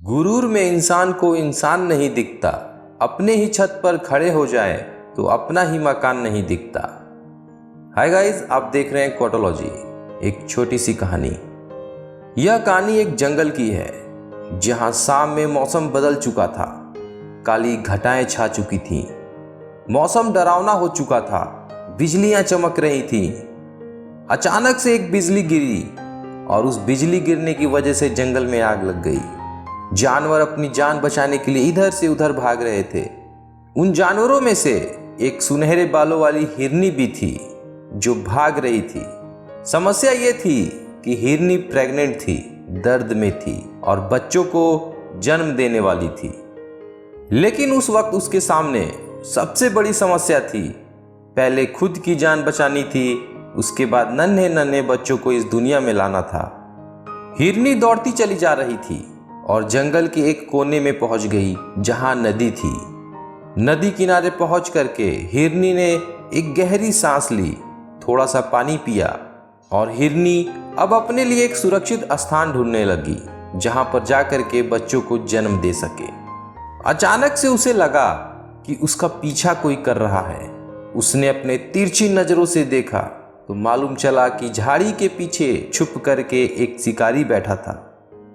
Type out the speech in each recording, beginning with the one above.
गुरूर में इंसान को इंसान नहीं दिखता, अपने ही छत पर खड़े हो जाए तो अपना ही मकान नहीं दिखता। हाय गाइस, आप देख रहे हैं क्वाटोलॉजी, एक छोटी सी कहानी। यह कहानी एक जंगल की है जहां शाम में मौसम बदल चुका था। काली घटाएं छा चुकी थीं, मौसम डरावना हो चुका था, बिजलियां चमक रही थीं। अचानक से एक बिजली गिरी और उस बिजली गिरने की वजह से जंगल में आग लग गई। जानवर अपनी जान बचाने के लिए इधर से उधर भाग रहे थे। उन जानवरों में से एक सुनहरे बालों वाली हिरनी भी थी जो भाग रही थी। समस्या ये थी कि हिरनी प्रेग्नेंट थी, दर्द में थी और बच्चों को जन्म देने वाली थी। लेकिन उस वक्त उसके सामने सबसे बड़ी समस्या थी। पहले खुद की जान बचानी थी, उसके बाद नन्हे नन्हे बच्चों को इस दुनिया में लाना था। हिरनी दौड़ती चली जा रही थी और जंगल के एक कोने में पहुंच गई जहां नदी थी। नदी किनारे पहुंच करके हिरनी ने एक गहरी सांस ली, थोड़ा सा पानी पिया और हिरनी अब अपने लिए एक सुरक्षित स्थान ढूंढने लगी जहां पर जाकर के बच्चों को जन्म दे सके। अचानक से उसे लगा कि उसका पीछा कोई कर रहा है। उसने अपने तिरछी नजरों से देखा तो मालूम चला कि झाड़ी के पीछे छुप करके एक शिकारी बैठा था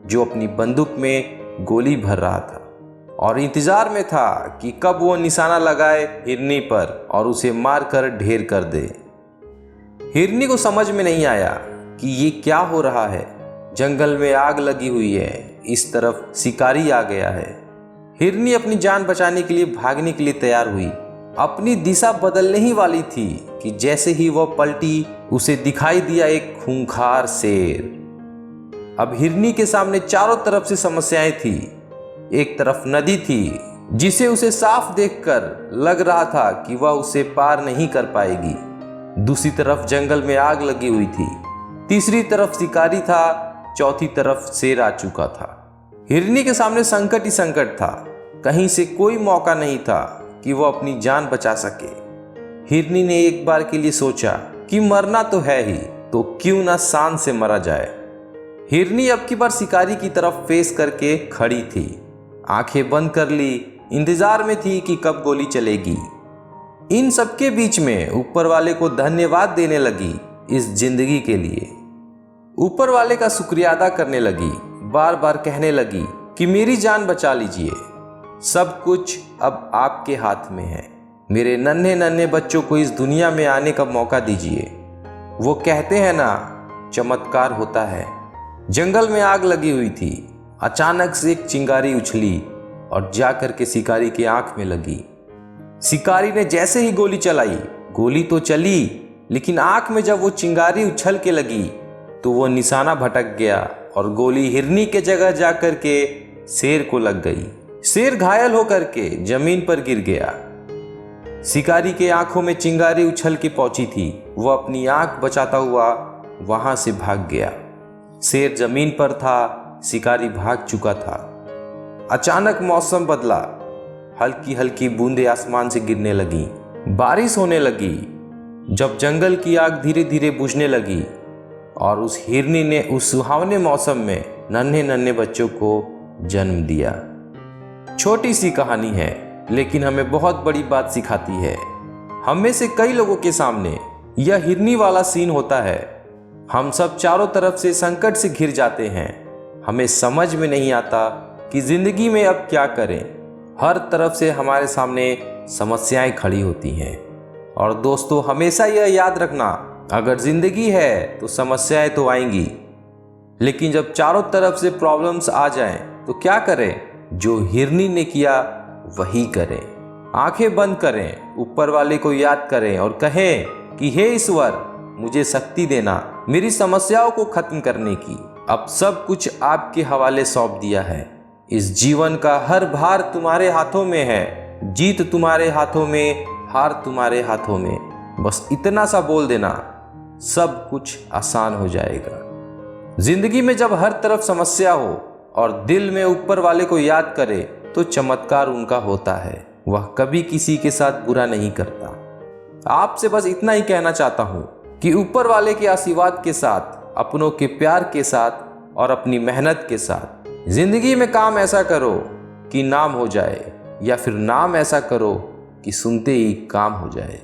जो अपनी बंदूक में गोली भर रहा था और इंतजार में था कि कब वो निशाना लगाए हिरनी पर और उसे मारकर ढेर कर दे। हिरनी को समझ में नहीं आया कि ये क्या हो रहा है। जंगल में आग लगी हुई है, इस तरफ शिकारी आ गया है। हिरनी अपनी जान बचाने के लिए भागने के लिए तैयार हुई। अपनी दिशा बदलने ही वाली थी कि जैसे ही वह पलटी, उसे दिखाई दिया एक खूंखार शेर। अब हिरनी के सामने चारों तरफ से समस्याएं थी। एक तरफ नदी थी जिसे उसे साफ देखकर लग रहा था कि वह उसे पार नहीं कर पाएगी। दूसरी तरफ जंगल में आग लगी हुई थी। तीसरी तरफ शिकारी था। चौथी तरफ शेर आ चुका था। हिरनी के सामने संकट ही संकट था। कहीं से कोई मौका नहीं था कि वह अपनी जान बचा सके। हिरनी ने एक बार के लिए सोचा कि मरना तो है ही, तो क्यों ना शान से मरा जाए। हिरनी अब की बार शिकारी की तरफ फेस करके खड़ी थी, आंखें बंद कर ली, इंतजार में थी कि कब गोली चलेगी। इन सबके बीच में ऊपर वाले को धन्यवाद देने लगी इस जिंदगी के लिए। ऊपर वाले का शुक्रिया अदा करने लगी, बार बार कहने लगी कि मेरी जान बचा लीजिए, सब कुछ अब आपके हाथ में है। मेरे नन्हे नन्हे बच्चों को इस दुनिया में आने का मौका दीजिए। वो कहते हैं ना, चमत्कार होता है। जंगल में आग लगी हुई थी। अचानक से एक चिंगारी उछली और जाकर के शिकारी की आंख में लगी। शिकारी ने जैसे ही गोली चलाई, गोली तो चली लेकिन आंख में जब वो चिंगारी उछल के लगी तो वो निशाना भटक गया और गोली हिरनी के जगह जाकर के शेर को लग गई। शेर घायल होकर के जमीन पर गिर गया। शिकारी के आंखों में चिंगारी उछल के पहुंची थी। वह अपनी आंख बचाता हुआ वहां से भाग गया। शेर जमीन पर था, शिकारी भाग चुका था। अचानक मौसम बदला। हल्की हल्की बूंदें आसमान से गिरने लगी, बारिश होने लगी। जब जंगल की आग धीरे धीरे बुझने लगी और उस हिरनी ने उस सुहावने मौसम में नन्हे नन्हे बच्चों को जन्म दिया। छोटी सी कहानी है लेकिन हमें बहुत बड़ी बात सिखाती है। हम में से कई लोगों के सामने यह हिरनी वाला सीन होता है। हम सब चारों तरफ से संकट से घिर जाते हैं। हमें समझ में नहीं आता कि जिंदगी में अब क्या करें। हर तरफ से हमारे सामने समस्याएं खड़ी होती हैं। और दोस्तों, हमेशा यह याद रखना, अगर जिंदगी है तो समस्याएं तो आएंगी, लेकिन जब चारों तरफ से प्रॉब्लम्स आ जाएं तो क्या करें? जो हिरनी ने किया वही करें। आंखें बंद करें, ऊपर वाले को याद करें और कहें कि हे ईश्वर, मुझे शक्ति देना मेरी समस्याओं को खत्म करने की। अब सब कुछ आपके हवाले सौंप दिया है। इस जीवन का हर भार तुम्हारे हाथों में है। जीत तुम्हारे हाथों में, हार तुम्हारे हाथों में। बस इतना सा बोल देना, सब कुछ आसान हो जाएगा। जिंदगी में जब हर तरफ समस्या हो और दिल में ऊपर वाले को याद करे तो चमत्कार उनका होता है। वह कभी किसी के साथ बुरा नहीं करता। आपसे बस इतना ही कहना चाहता हूं कि ऊपर वाले के आशीर्वाद के साथ, अपनों के प्यार के साथ और अपनी मेहनत के साथ जिंदगी में काम ऐसा करो कि नाम हो जाए, या फिर नाम ऐसा करो कि सुनते ही काम हो जाए।